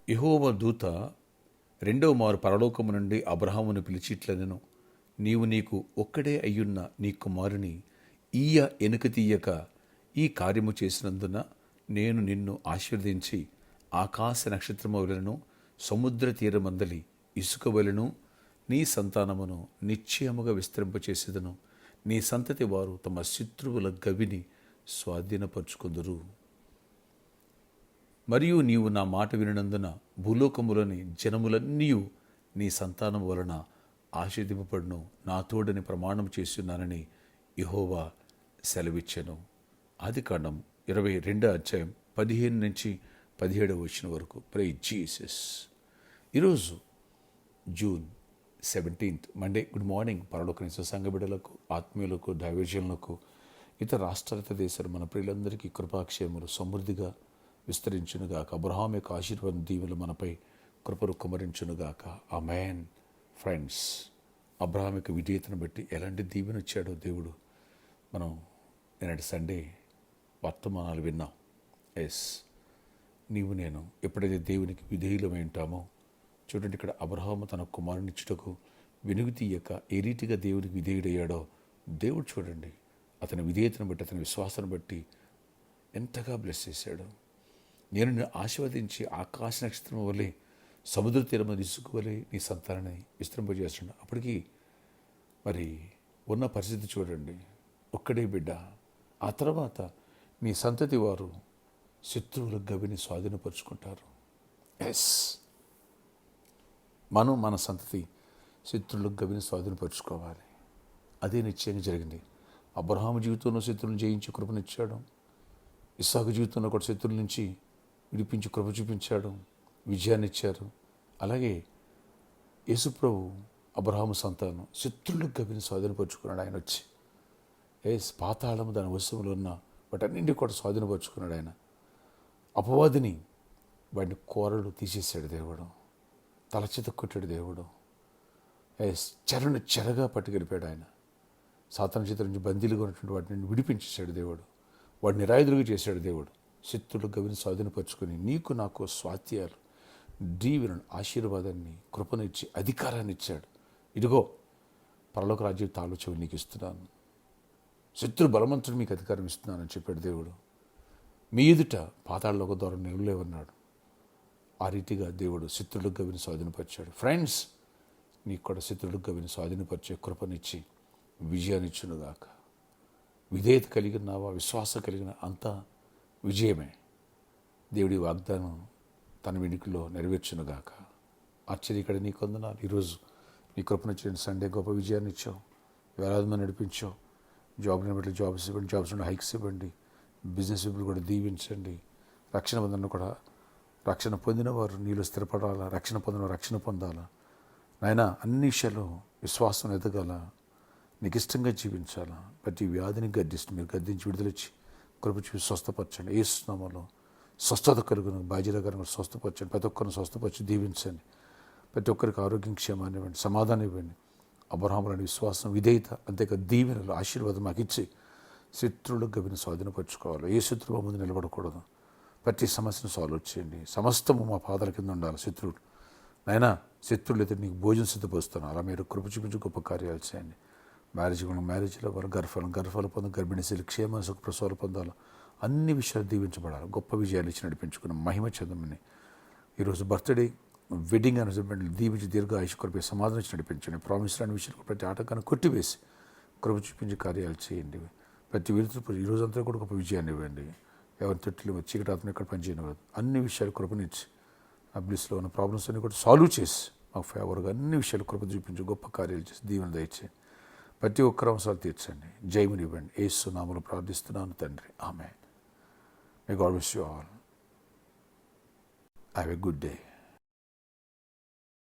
యెహోవా దూత రెండవ మారు పరలోకము నుండి అబ్రహామును పిలిచి ఇట్లనెను, నీవు నీకు ఒక్కడే అయ్యున్న నీ కుమారుని ఎనుక తీయక ఈ కార్యము చేసినందున నేను నిన్ను ఆశీర్వదించి ఆకాశ నక్షత్రము వలెను సముద్ర తీరమందలి ఇసుక వలెను నీ సంతానమును నిశ్చయముగా విస్తరింపచేసేదను. నీ సంతతి వారు తమ శత్రువుల గవిని స్వాధీనపరుచుకుందురు. మరియు నీవు నా మాట వినినందున భూలోకములోని జనములన్నీ నీ సంతానం వలన ఆశీర్వదింపబడును. నా తోడని ప్రమాణం చేస్తున్నానని యెహోవా సెలవిచ్చెను. ఆదికాండం 22:15-17 వరకు. Praise Jesus. ఈరోజు జూన్ 17 మండే. గుడ్ మార్నింగ్ పరలోకనిస సంఘ బిడ్డలకు, ఆత్మీయులకు, దైవజనులకు, ఇతర రాష్ట్రాల దేశాలు మన ప్రియులందరికీ కృపాక్షేమలు సమృద్ధిగా విస్తరించునుగాక. అబ్రహాం యొక్క ఆశీర్వాదం దీవెలు మనపై కృపను కుమరించునుగాక. ఆమేన్. ఫ్రెండ్స్, అబ్రహాం యొక్క విధేయతను బట్టి ఎలాంటి దీవెన వచ్చాడో దేవుడు మనం నేటి సండే వర్తమానాలు విన్నాం. నీవు నేను ఎప్పుడైతే దేవునికి విధేయులమై ఉంటామో, చూడండి ఇక్కడ అబ్రహాము తన కుమారునిచ్చుటకు వెనుగు తీయక ఏ రీతిగా దేవునికి విధేయుడయ్యాడో దేవుడు చూడండి అతని విధేయతను బట్టి, అతని విశ్వాసాన్ని బట్టి ఎంతగా బ్లెస్ చేశాడు. నేను నిన్ను ఆశీర్వదించి ఆకాశ నక్షత్రం వలె సముద్ర తీరము ఇసుకవలె నీ సంతానాన్ని విస్తరింపజేస్తున్నాడు. అప్పటికి మరి ఉన్న పరిస్థితి చూడండి, ఒక్కడే బిడ్డ. ఆ తర్వాత నీ సంతతి వారు శత్రువుల గవిని స్వాధీనపరుచుకుంటారు. మన సంతతి శత్రువుల గవిని స్వాధీనపరుచుకోవాలి. అదే నిశ్చయంగా జరిగింది. అబ్రహాము జీవితంలో శత్రువులను జయించి కృపనిచ్చాడు. ఇస్సాకు జీవితంలో కూడా శత్రువుల నుంచి విడిపించి కృప చూపించాడు, విజయాన్ని ఇచ్చారు. అలాగే యేసుప్రభు అబ్రహాము సంతానం శత్రువుల గవిని స్వాధీనపరుచుకున్నాడు. ఆయన వచ్చి పాతాళము దాని వశంలో ఉన్న వాటన్నింటి కూడా స్వాధీనపరుచుకున్నాడు. ఆయన అపవాదిని వాడిని కోరలు తీసేశాడు దేవుడు, తలచేత కొట్టాడు దేవుడు. చెరగా పట్టుకెళ్ళిపోయాడు ఆయన. సాతాను చేతుల నుంచి బందీలుగా ఉన్నటువంటి వాటిని విడిపించేశాడు దేవుడు. వాడిని నిరాయుధులుగా చేశాడు దేవుడు. శత్రువుల గవిని స్వాధీనపరుచుకొని నీకు నాకు స్వాస్థ్యాలు, దీవెనను, ఆశీర్వాదాన్ని, కృపనిచ్చి అధికారాన్ని ఇచ్చాడు. ఇదిగో పరలోక రాజ్యం తాళు చెవి నీకు ఇస్తున్నాను, శత్రు బలవంతుడు మీకు అధికారం ఇస్తున్నానని చెప్పాడు దేవుడు. మీ ఎదుట పాతాళలోక ద్వారా నిలవలేవన్నాడు. ఆ రీతిగా దేవుడు శత్రువుల గవిని స్వాధీనపరిచాడు. ఫ్రెండ్స్, నీకు కూడా శత్రువుల గవిని స్వాధీనపరిచే కృపనిచ్చి విజయాన్నిచ్చునుగాక. విధేయత కలిగినావా, విశ్వాసం కలిగిన అంతా విజయమే. దేవుడి వాగ్దానం తన వెనుకలో నెరవేర్చునుగాక. ఆశ్చర్యకడ నీ కొందనాలు. ఈరోజు నీ కృపనిచ్చిన సండే గొప్ప విజయాన్ని ఇచ్చావు, వేలాది మంది నడిపించావు. జాబ్ని బట్టి జాబ్స్ ఇవ్వండి, జాబ్స్ నుండి హైక్స్ ఇవ్వండి. బిజినెస్ పీపుల్ కూడా దీవించండి. రక్షణ పొందిన కూడా రక్షణ పొందిన వారు నీలో స్థిరపడాలా, రక్షణ పొందిన రక్షణ పొందాలా. నాయనా, అన్ని విషయాల్లో విశ్వాసం ఎదగాల, నీకు ఇష్టంగా జీవించాలా. ప్రతి వ్యాధిని మీరు గద్దించి విడుదలచ్చి కృప చూసి స్వస్థపరచండి. యేసు నామములో స్వస్థత కలుగును. బాధ్యతకరంగా స్వస్థపరచండి. ప్రతి ఒక్కరిని స్వస్థపరిచి దీవించండి. ప్రతి ఒక్కరికి ఆరోగ్యం, క్షేమాన్ని ఇవ్వండి, సమాధానం ఇవ్వండి. అబ్రహాములని విశ్వాసం, విధేయత, అంతేకా దీవెనలు, ఆశీర్వాదం మాకు ఇచ్చి శత్రువుల గవిని స్వాధీనపరచుకోవాలి. ఏ శత్రువు ముందు నిలబడకూడదు. ప్రతి సమస్యను సాల్వ్ చేయండి. సమస్తము మా పాదాల కింద ఉండాలి. శత్రువులు నైనా శత్రువులు అయితే నీకు భోజనం సిద్ధపరుస్తాను. అలా మీరు కృప చూపించి గొప్ప కార్యాలు చేయండి. మ్యారేజ్లో వారు గర్భాలు పొందాలి, గర్భిణీ స్త్రీలు క్షేమ సుఖ ప్రసవాలు పొందాలి. అన్ని విషయాలు దీవించబడాలి. గొప్ప విజయాలు ఇచ్చి నడిపించుకున్న మహిమ చెందమని ఈరోజు బర్త్డే, వెడ్డింగ్ అనౌన్స్మెంట్ దీవించి దీర్ఘ ఆయుష్ కొరపై సమాధానం ఇచ్చి నడిపించండి. ప్రామిస్ రాని విషయాలు ప్రతి ఆటకాన్ని కొట్టివేసి కృప చూపించి కార్యాలు చేయండి. ప్రతి విరుతులు ఈరోజంతా కూడా గొప్ప విజయాన్ని ఇవ్వండి. ఎవరి తొట్టిలో చీకటి ఆత్మ ఇక్కడ పనిచేయనివ్వదు. అన్ని విషయాలు కృపనిచ్చి ఆ బ్లిస్లో ఉన్న ప్రాబ్లమ్స్ అన్ని కూడా సాల్వ్ చేసి మాకు ఫేవర్గా అన్ని విషయాలు కృప చూపించి గొప్ప కార్యాలు చేసి దీవెన దయచేయండి. ప్రతి ఒక్కరు అవసరాలు తీర్చండి. జయముని ఇవ్వండి. యేసు నామములో ప్రార్థిస్తున్నాను తండ్రి. ఆమేన్. May God bless you all. Have a good day.